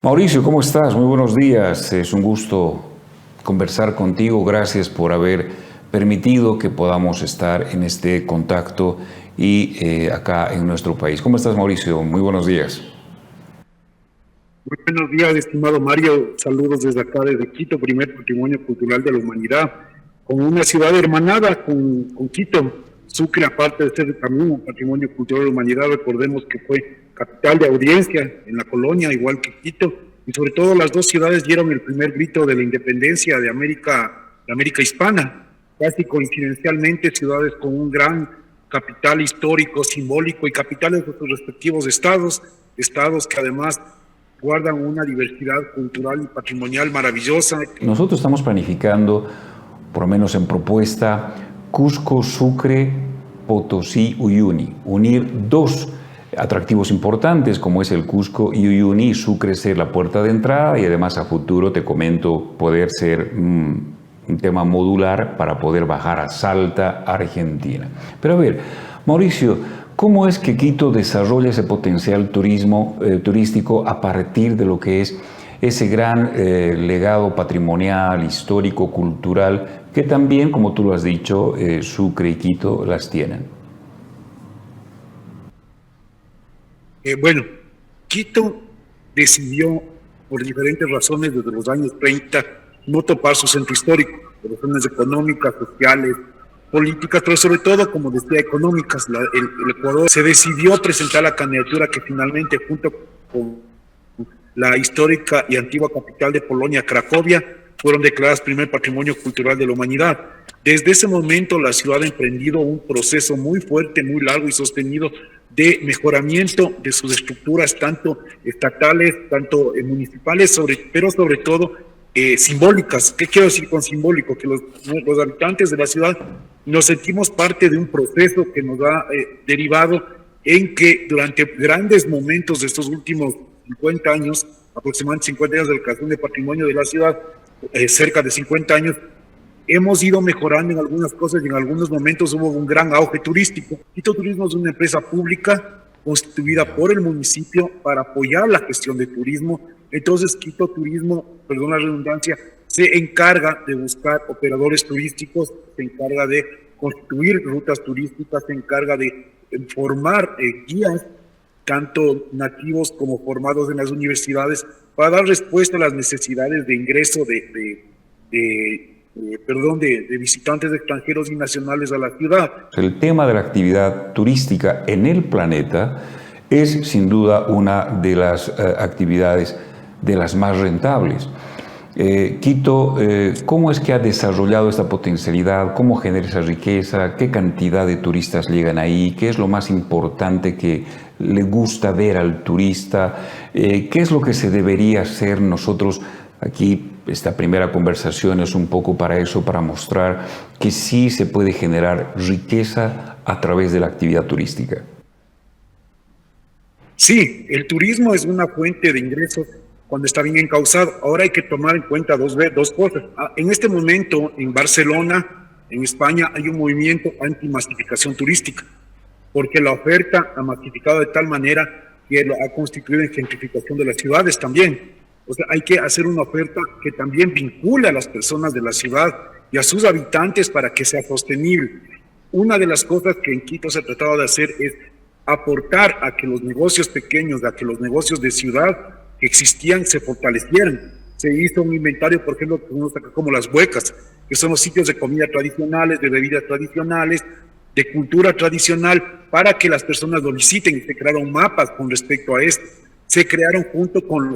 Mauricio, ¿cómo estás? Muy buenos días. Es un gusto conversar contigo. Gracias por haber permitido que podamos estar en este contacto y acá en nuestro país. ¿Cómo estás, Mauricio? Muy buenos días. Muy buenos días, estimado Mario. Saludos desde acá, desde Quito, primer patrimonio cultural de la humanidad, con una ciudad hermanada con Quito. Sucre, aparte de ser también un patrimonio cultural de la humanidad, recordemos que fue capital de audiencia en la colonia, igual que Quito, y sobre todo las dos ciudades dieron el primer grito de la independencia de América hispana, casi coincidencialmente ciudades con un gran capital histórico, simbólico y capitales de sus respectivos estados, estados que además guardan una diversidad cultural y patrimonial maravillosa. Nosotros estamos planificando, por lo menos en propuesta, Cusco, Sucre, Potosí, Uyuni, unir dos atractivos importantes como es el Cusco y Uyuni, y Sucre ser la puerta de entrada y además a futuro, te comento, poder ser un tema modular para poder bajar a Salta, Argentina. Pero a ver, Mauricio, ¿cómo es que Quito desarrolla ese potencial turístico a partir de lo que es ese gran legado patrimonial, histórico, cultural, que también, como tú lo has dicho, Sucre y Quito las tienen? Bueno, Quito decidió, por diferentes razones, desde los años 30, no topar su centro histórico, por razones económicas, sociales, políticas, pero sobre todo, como decía, económicas. El Ecuador se decidió presentar la candidatura que finalmente, junto con la histórica y antigua capital de Polonia, Cracovia, fueron declaradas primer patrimonio cultural de la humanidad. Desde ese momento, la ciudad ha emprendido un proceso muy fuerte, muy largo y sostenido de mejoramiento de sus estructuras, tanto estatales, tanto municipales, pero sobre todo simbólicas. ¿Qué quiero decir con simbólico? Que los habitantes de la ciudad nos sentimos parte de un proceso que nos ha derivado en que durante grandes momentos de estos últimos 50 años, aproximadamente 50 años de la creación de patrimonio de la ciudad, cerca de 50 años, hemos ido mejorando en algunas cosas y en algunos momentos hubo un gran auge turístico. Quito Turismo es una empresa pública constituida por el municipio para apoyar la gestión de turismo. Entonces, Quito Turismo, perdón la redundancia, se encarga de buscar operadores turísticos, se encarga de constituir rutas turísticas, se encarga de formar guías, tanto nativos como formados en las universidades, para dar respuesta a las necesidades de ingreso de visitantes extranjeros y nacionales a la ciudad. El tema de la actividad turística en el planeta es sin duda una de las actividades de las más rentables. Quito, ¿cómo es que ha desarrollado esta potencialidad? ¿Cómo genera esa riqueza? ¿Qué cantidad de turistas llegan ahí? ¿Qué es lo más importante que le gusta ver al turista? ¿Qué es lo que se debería hacer nosotros aquí? Esta primera conversación es un poco para eso, para mostrar que sí se puede generar riqueza a través de la actividad turística. Sí, el turismo es una fuente de ingresos cuando está bien encauzado. Ahora hay que tomar en cuenta dos cosas. En este momento, en Barcelona, en España, hay un movimiento anti-masificación turística, porque la oferta ha masificado de tal manera que lo ha constituido en gentrificación de las ciudades también. O sea, hay que hacer una oferta que también vincule a las personas de la ciudad y a sus habitantes para que sea sostenible. Una de las cosas que en Quito se ha tratado de hacer es aportar a que los negocios pequeños, a que los negocios de ciudad que existían se fortalecieran. Se hizo un inventario, por ejemplo, como las huecas, que son los sitios de comida tradicionales, de bebidas tradicionales, de cultura tradicional, para que las personas lo visiten, y se crearon mapas con respecto a esto. Se crearon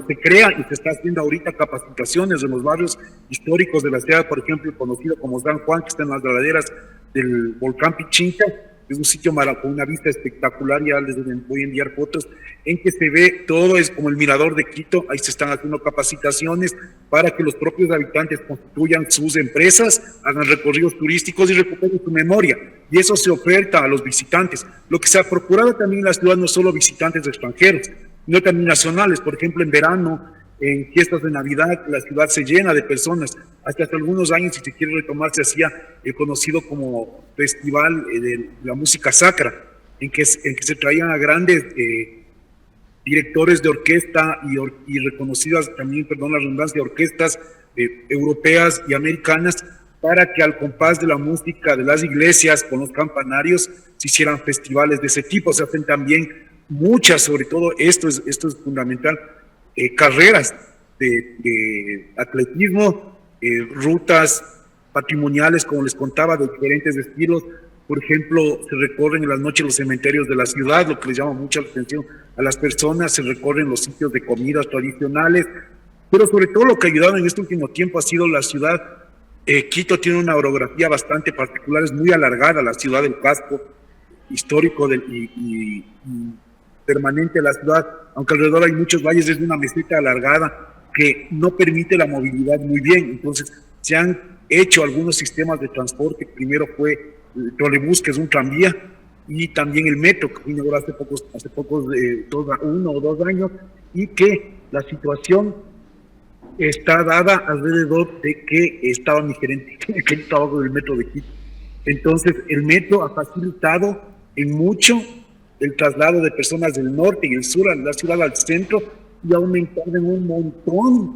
se crea y se está haciendo ahorita capacitaciones en los barrios históricos de la ciudad, por ejemplo, conocido como San Juan, que está en las laderas del volcán Pichincha. Es un sitio con una vista espectacular, ya les voy a enviar fotos, en que se ve todo, es como el mirador de Quito. Ahí se están haciendo capacitaciones para que los propios habitantes constituyan sus empresas, hagan recorridos turísticos y recuperen su memoria. Y eso se oferta a los visitantes. Lo que se ha procurado también en la ciudad no solo visitantes extranjeros, sino también nacionales. Por ejemplo, en verano, en fiestas de Navidad, la ciudad se llena de personas. Hasta hace algunos años, si se quiere retomar, se hacía el conocido como Festival de la Música Sacra, en que se traían a grandes directores de orquesta y reconocidas también, perdón la redundancia, orquestas europeas y americanas, para que al compás de la música de las iglesias con los campanarios se hicieran festivales de ese tipo. Se hacen también muchas, sobre todo esto es fundamental, carreras de atletismo, rutas patrimoniales, como les contaba, de diferentes estilos. Por ejemplo, se recorren en las noches los cementerios de la ciudad, lo que les llama mucha atención a las personas, se recorren los sitios de comidas tradicionales, pero sobre todo lo que ha ayudado en este último tiempo ha sido la ciudad. Quito tiene una orografía bastante particular, es muy alargada, la ciudad del casco histórico y permanente de la ciudad, aunque alrededor hay muchos valles, es una meseta alargada que no permite la movilidad muy bien. Entonces se han hecho algunos sistemas de transporte. Primero fue el trolebús, que es un tranvía, y también el metro, que inauguró hace pocos 1 o 2 años, y que la situación está dada alrededor de que estaba mi gerente, que estaba con el metro de Quito. Entonces el metro ha facilitado en mucho el traslado de personas del norte y el sur a la ciudad, al centro, y ha aumentado en un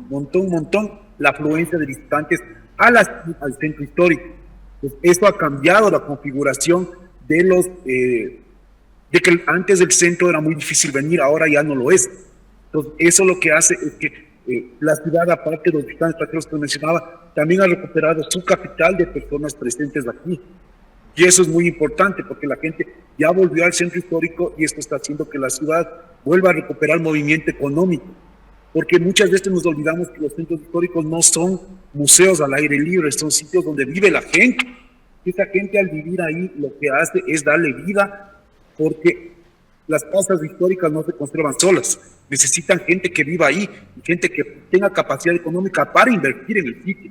montón la afluencia de visitantes al centro histórico. Pues eso ha cambiado la configuración de que antes del centro era muy difícil venir, ahora ya no lo es. Entonces eso lo que hace es que la ciudad, aparte de los visitantes extranjeros que mencionaba, también ha recuperado su capital de personas presentes aquí. Y eso es muy importante porque la gente ya volvió al centro histórico, y esto está haciendo que la ciudad vuelva a recuperar movimiento económico. Porque muchas veces nos olvidamos que los centros históricos no son museos al aire libre, son sitios donde vive la gente. Y esa gente, al vivir ahí, lo que hace es darle vida, porque las casas históricas no se conservan solas. Necesitan gente que viva ahí, gente que tenga capacidad económica para invertir en el sitio.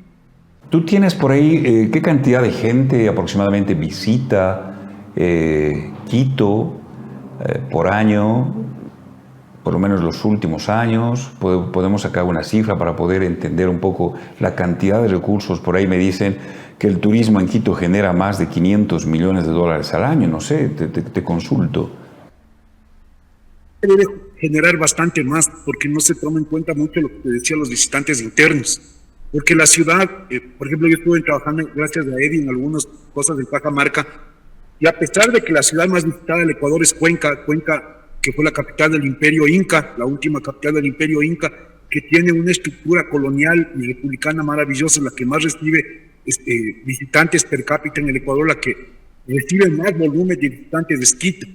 ¿Tú tienes por ahí qué cantidad de gente aproximadamente visita Quito por año, por lo menos los últimos años? Podemos sacar una cifra para poder entender un poco la cantidad de recursos. Por ahí me dicen que el turismo en Quito genera más de $500 millones al año. No sé, te consulto. Debe generar bastante más, porque no se toma en cuenta mucho lo que te decía, los visitantes internos. Porque la ciudad, por ejemplo, yo estuve trabajando, gracias a Eddie, en algunas cosas de Cajamarca, y a pesar de que la ciudad más visitada del Ecuador es Cuenca, que fue la capital del Imperio Inca, la última capital del Imperio Inca, que tiene una estructura colonial y republicana maravillosa, la que más recibe visitantes per cápita en el Ecuador, la que recibe más volumen de visitantes de Quito.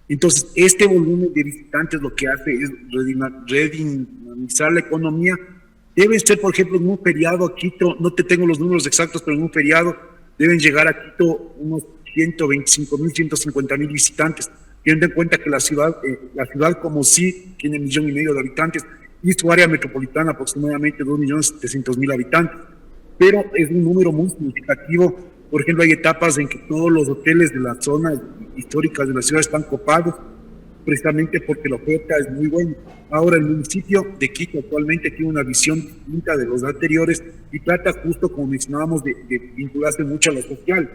Entonces, este volumen de visitantes lo que hace es redinamizar la economía. Deben ser, por ejemplo, en un feriado a Quito, no te tengo los números exactos, pero en un feriado deben llegar a Quito unos 125,000, 150,000 visitantes, teniendo en cuenta que la ciudad como sí tiene 1,5 millones de habitantes, y su área metropolitana aproximadamente 2,700,000 habitantes. Pero es un número muy significativo. Por ejemplo, hay etapas en que todos los hoteles de las zonas históricas de la ciudad están copados, precisamente porque la oferta es muy buena. Ahora, el municipio de Quito actualmente tiene una visión distinta de los anteriores y trata, justo como mencionábamos, de vincularse mucho a lo social.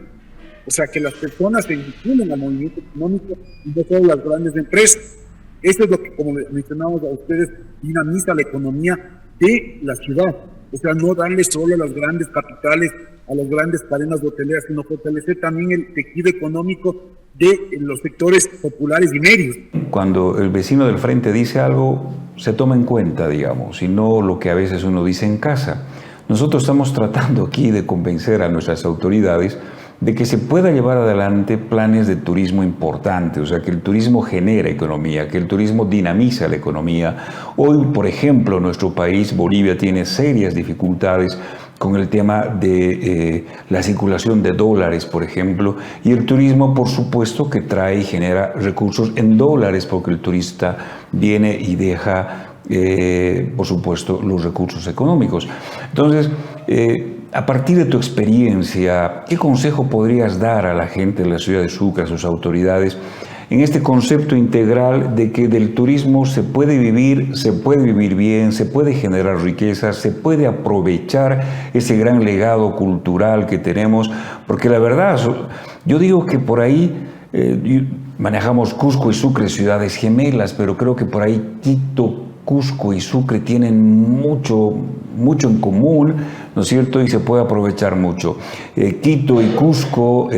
O sea, que las personas se vinculen al movimiento económico y no solo las grandes empresas. Esto es lo que, como mencionamos a ustedes, dinamiza la economía de la ciudad. O sea, no darle solo a las grandes capitales, a las grandes cadenas hoteleras, sino fortalecer también el tejido económico de los sectores populares y medios. Cuando el vecino del frente dice algo, se toma en cuenta, digamos, y no lo que a veces uno dice en casa. Nosotros estamos tratando aquí de convencer a nuestras autoridades de que se pueda llevar adelante planes de turismo importantes, o sea, que el turismo genera economía, que el turismo dinamiza la economía. Hoy, por ejemplo, nuestro país, Bolivia, tiene serias dificultades con el tema de la circulación de dólares, por ejemplo, y el turismo, por supuesto, que trae y genera recursos en dólares, porque el turista viene y deja, por supuesto, los recursos económicos. Entonces, a partir de tu experiencia, ¿qué consejo podrías dar a la gente de la ciudad de Sucre, a sus autoridades, en este concepto integral de que del turismo se puede vivir bien, se puede generar riqueza, se puede aprovechar ese gran legado cultural que tenemos? Porque la verdad, yo digo que por ahí manejamos Cusco y Sucre, ciudades gemelas, pero creo que por ahí Quito, Cusco y Sucre tienen mucho en común, ¿no es cierto? Y se puede aprovechar mucho. Quito y Cusco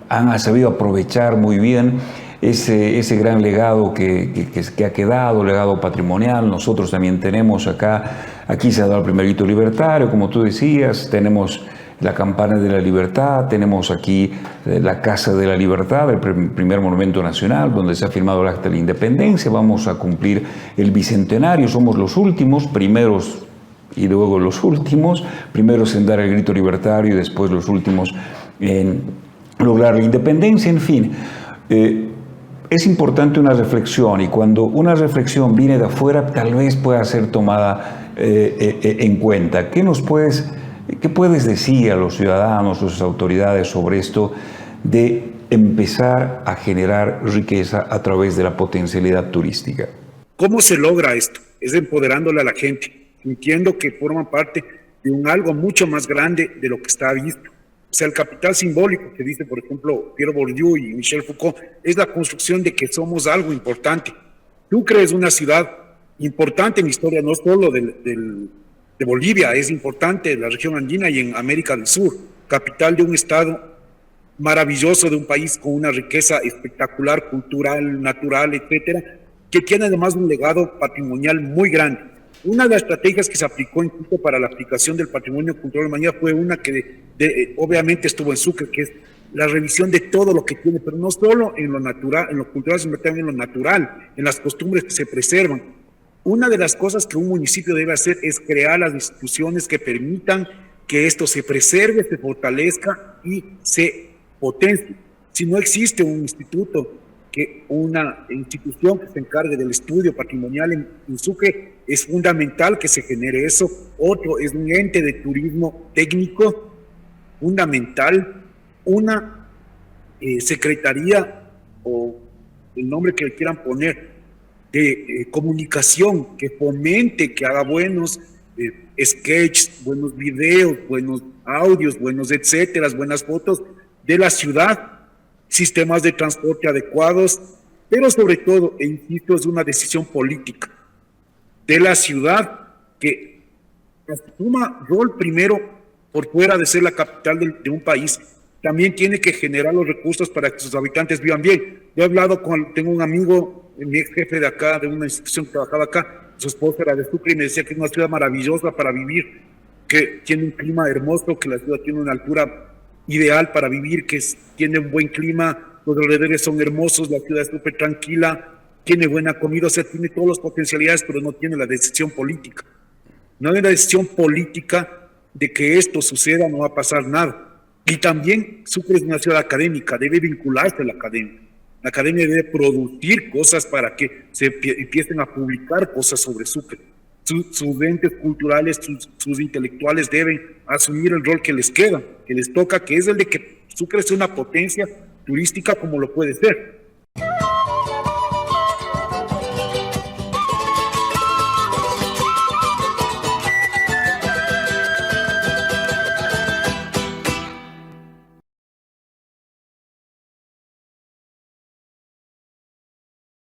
han sabido aprovechar muy bien ese gran legado que ha quedado, legado patrimonial. Nosotros también tenemos aquí se ha dado el primer hito libertario, como tú decías, tenemos la Campana de la Libertad, tenemos aquí la Casa de la Libertad, el primer monumento nacional donde se ha firmado el Acta de la Independencia. Vamos a cumplir el bicentenario, somos los últimos, primeros y luego los últimos, primeros en dar el grito libertario y después los últimos en lograr la independencia. En fin, es importante una reflexión, y cuando una reflexión viene de afuera tal vez pueda ser tomada en cuenta. ¿Qué puedes decir a los ciudadanos, a sus autoridades sobre esto de empezar a generar riqueza a través de la potencialidad turística? ¿Cómo se logra esto? Es empoderándole a la gente, sintiendo que forman parte de algo mucho más grande de lo que está visto. O sea, el capital simbólico que dice, por ejemplo, Pierre Bourdieu y Michel Foucault, es la construcción de que somos algo importante. Sucre es una ciudad importante en la historia, no solo de Bolivia, es importante en la región andina y en América del Sur, capital de un estado maravilloso, de un país con una riqueza espectacular, cultural, natural, etcétera, que tiene además un legado patrimonial muy grande. Una de las estrategias que se aplicó en Quito para la aplicación del patrimonio cultural de la humanidad fue una que obviamente estuvo en Sucre, que es la revisión de todo lo que tiene, pero no solo en lo natural, en lo cultural, sino también en lo natural, en las costumbres que se preservan. Una de las cosas que un municipio debe hacer es crear las instituciones que permitan que esto se preserve, se fortalezca y se potencie. Si no existe un instituto, una institución que se encargue del estudio patrimonial en Sucre, es fundamental que se genere eso. Otro es un ente de turismo técnico fundamental, una secretaría o el nombre que le quieran poner de comunicación que fomente, que haga buenos sketches, buenos videos, buenos audios, buenos etcétera, buenas fotos de la ciudad, sistemas de transporte adecuados, pero sobre todo, e insisto, es una decisión política de la ciudad que asuma rol primero por fuera de ser la capital de un país. También tiene que generar los recursos para que sus habitantes vivan bien. Yo he hablado tengo un amigo, mi ex jefe de acá, de una institución que trabajaba acá, su esposa era de Sucre y me decía que es una ciudad maravillosa para vivir, que tiene un clima hermoso, que la ciudad tiene una altura ideal para vivir, que tiene un buen clima, los alrededores son hermosos, la ciudad es súper tranquila, tiene buena comida, o sea, tiene todas las potencialidades, pero no tiene la decisión política. No hay la decisión política de que esto suceda, no va a pasar nada. Y también Sucre es una ciudad académica, debe vincularse a la academia. La academia debe producir cosas para que se empiecen a publicar cosas sobre Sucre. Sus entes culturales, sus intelectuales deben asumir el rol que les queda, que les toca, que es el de que Sucre sea una potencia turística como lo puede ser.